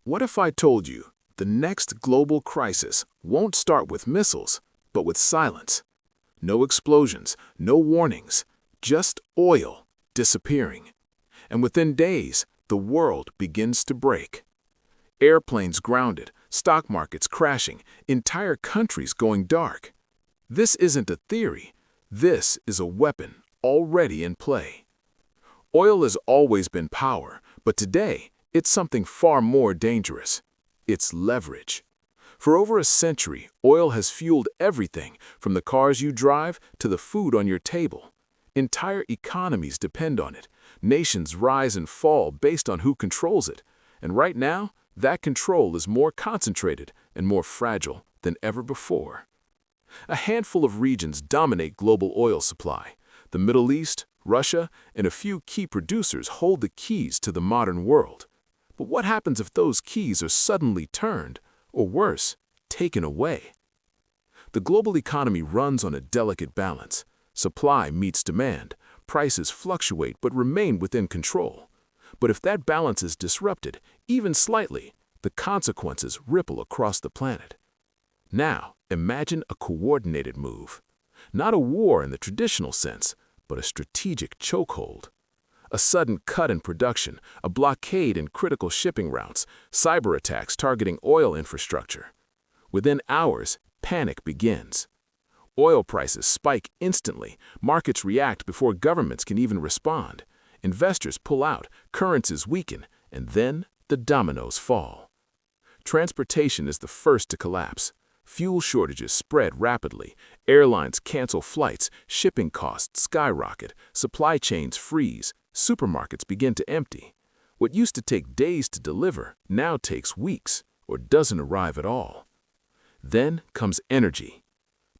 What if I told you the next global crisis won't start with missiles, but with silence? No explosions, no warnings, just oil disappearing. And within days, the world begins to break. Airplanes grounded, stock markets crashing, entire countries going dark. This isn't a theory. This is a weapon already in play. Oil has always been power, but today, it's something far more dangerous. It's leverage. For over a century, oil has fueled everything from the cars you drive to the food on your table. Entire economies depend on it. Nations rise and fall based on who controls it. And right now, that control is more concentrated and more fragile than ever before. A handful of regions dominate global oil supply. The Middle East, Russia, and a few key producers hold the keys to the modern world. But what happens if those keys are suddenly turned, or worse, taken away? The global economy runs on a delicate balance. Supply meets demand, prices fluctuate but remain within control. But if that balance is disrupted, even slightly, the consequences ripple across the planet. Now, imagine a coordinated move. Not a war in the traditional sense, but a strategic chokehold. A sudden cut in production, a blockade in critical shipping routes, cyber attacks targeting oil infrastructure. Within hours, panic begins. Oil prices spike instantly, markets react before governments can even respond. Investors pull out, currencies weaken, and then the dominoes fall. Transportation is the first to collapse. Fuel shortages spread rapidly, airlines cancel flights, shipping costs skyrocket, supply chains freeze, supermarkets begin to empty. What used to take days to deliver now takes weeks or doesn't arrive at all. Then comes energy.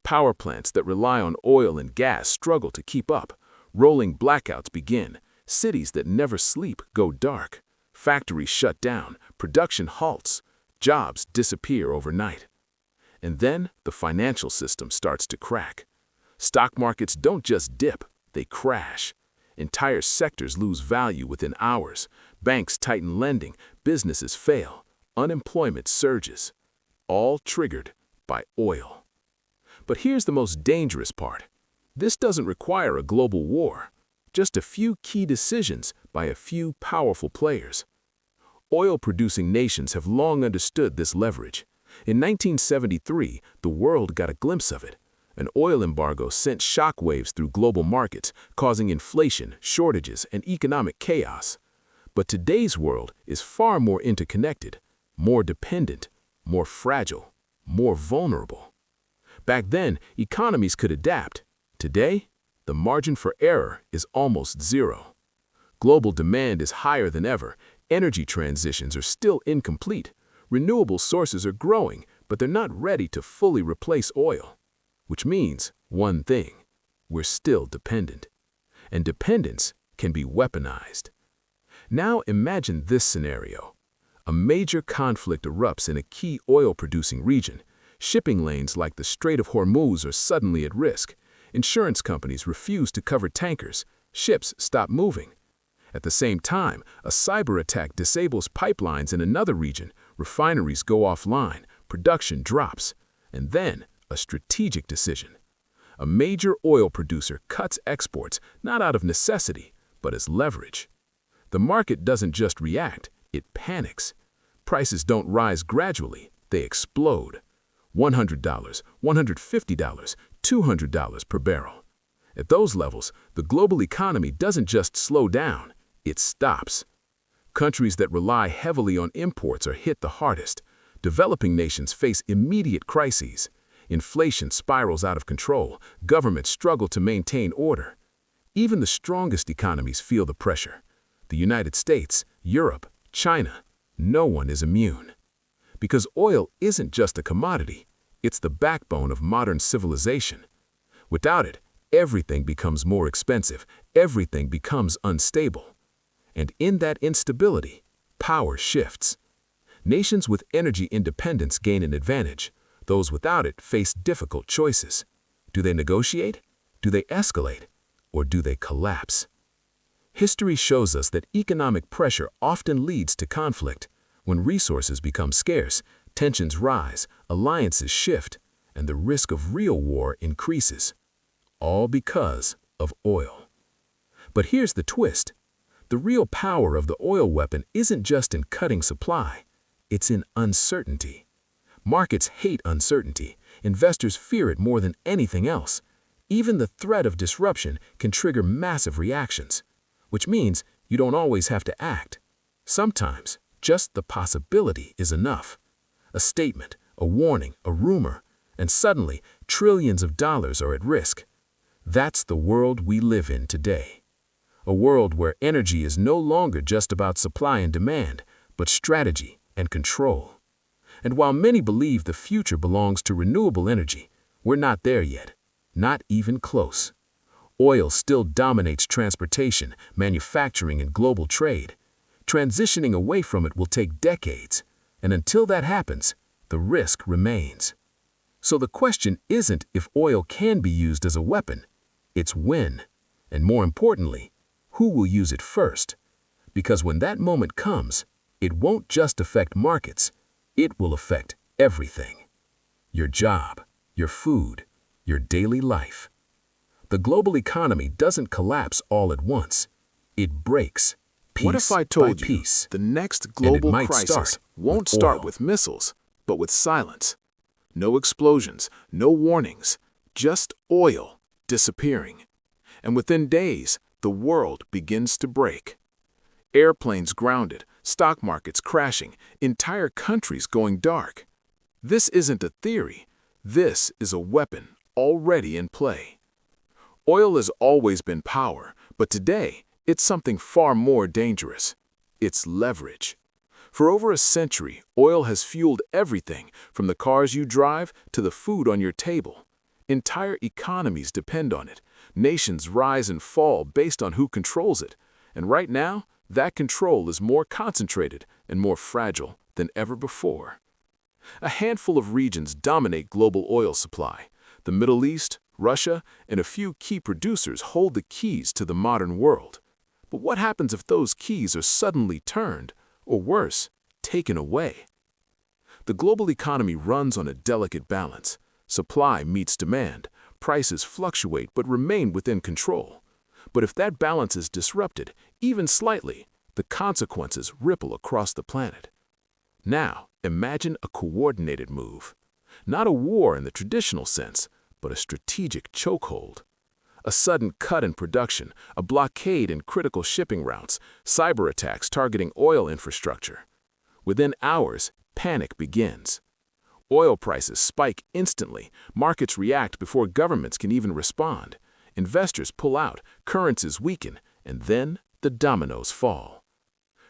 Power plants that rely on oil and gas struggle to keep up. Rolling blackouts begin. Cities that never sleep go dark. Factories shut down, production halts, jobs disappear overnight. And then the financial system starts to crack. Stock markets don't just dip, they crash. Entire sectors lose value within hours. Banks tighten lending, businesses fail, unemployment surges. All triggered by oil. But here's the most dangerous part. This doesn't require a global war. Just a few key decisions by a few powerful players. Oil-producing nations have long understood this leverage. In 1973, the world got a glimpse of it. An oil embargo sent shockwaves through global markets, causing inflation, shortages, and economic chaos. But today's world is far more interconnected, more dependent, more fragile, more vulnerable. Back then, economies could adapt. Today, the margin for error is almost zero. Global demand is higher than ever. Energy transitions are still incomplete. Renewable sources are growing, but they're not ready to fully replace oil. Which means one thing: we're still dependent. And dependence can be weaponized. Now imagine this scenario. A major conflict erupts in a key oil-producing region. Shipping lanes like the Strait of Hormuz are suddenly at risk. Insurance companies refuse to cover tankers. Ships stop moving. At the same time, a cyber attack disables pipelines in another region. Refineries go offline, production drops. And then, a strategic decision. A major oil producer cuts exports not out of necessity, but as leverage. The market doesn't just react, it panics. Prices don't rise gradually, they explode. $100, $150, $200 per barrel. At those levels, the global economy doesn't just slow down, it stops. Countries that rely heavily on imports are hit the hardest. Developing nations face immediate crises. Inflation spirals out of control. Governments struggle to maintain order. Even the strongest economies feel the pressure. The United States, Europe, China, no one is immune. Because oil isn't just a commodity, it's the backbone of modern civilization. Without it, everything becomes more expensive, everything becomes unstable. And in that instability, power shifts. Nations with energy independence gain an advantage. Those without it face difficult choices. Do they negotiate? Do they escalate? Or do they collapse? History shows us that economic pressure often leads to conflict. When resources become scarce, tensions rise, alliances shift, and the risk of real war increases. All because of oil. But here's the twist. The real power of the oil weapon isn't just in cutting supply, it's in uncertainty. Markets hate uncertainty. Investors fear it more than anything else. Even the threat of disruption can trigger massive reactions, which means you don't always have to act. Sometimes, just the possibility is enough. A statement, a warning, a rumor, and suddenly trillions of dollars are at risk. That's the world we live in today. A world where energy is no longer just about supply and demand, but strategy and control. And while many believe the future belongs to renewable energy, we're not there yet. Not even close. Oil still dominates transportation, manufacturing, and global trade. Transitioning away from it will take decades, and until that happens, the risk remains. So the question isn't if oil can be used as a weapon, it's when, and more importantly, who will use it first. Because when that moment comes, it won't just affect markets, it will affect everything. Your job, your food, your daily life. The global economy doesn't collapse all at once. It breaks, piece What if I told by you piece. the next And it global might crisis start won't with start oil. with missiles, but with silence? No explosions, no warnings, just oil disappearing. And within days, the world begins to break. Airplanes grounded, stock markets crashing, entire countries going dark. This isn't a theory. This is a weapon already in play. Oil has always been power, but today it's something far more dangerous. It's leverage. For over a century, oil has fueled everything from the cars you drive to the food on your table. Entire economies depend on it. Nations rise and fall based on who controls it. And right now, that control is more concentrated and more fragile than ever before. A handful of regions dominate global oil supply. The Middle East, Russia, and a few key producers hold the keys to the modern world. But what happens if those keys are suddenly turned, or worse, taken away? The global economy runs on a delicate balance. Supply meets demand, prices fluctuate but remain within control. But if that balance is disrupted, even slightly, the consequences ripple across the planet. Now, imagine a coordinated move. Not a war in the traditional sense, but a strategic chokehold. A sudden cut in production, a blockade in critical shipping routes, cyber attacks targeting oil infrastructure. Within hours, panic begins. Oil prices spike instantly, markets react before governments can even respond. Investors pull out, currencies weaken, and then the dominoes fall.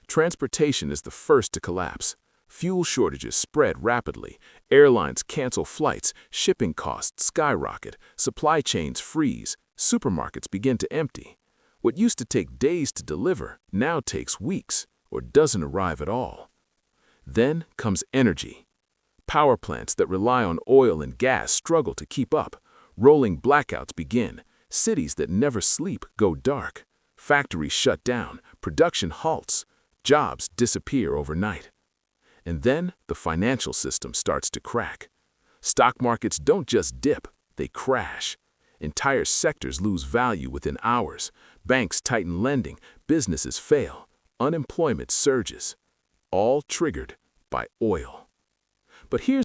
Transportation is the first to collapse. Fuel shortages spread rapidly, airlines cancel flights, shipping costs skyrocket, supply chains freeze, supermarkets begin to empty. What used to take days to deliver now takes weeks or doesn't arrive at all. Then comes energy. Power plants that rely on oil and gas struggle to keep up. Rolling blackouts begin. Cities that never sleep go dark. Factories shut down. Production halts. Jobs disappear overnight. And then the financial system starts to crack. Stock markets don't just dip, they crash. Entire sectors lose value within hours. Banks tighten lending, businesses fail, unemployment surges. All triggered by oil. But here's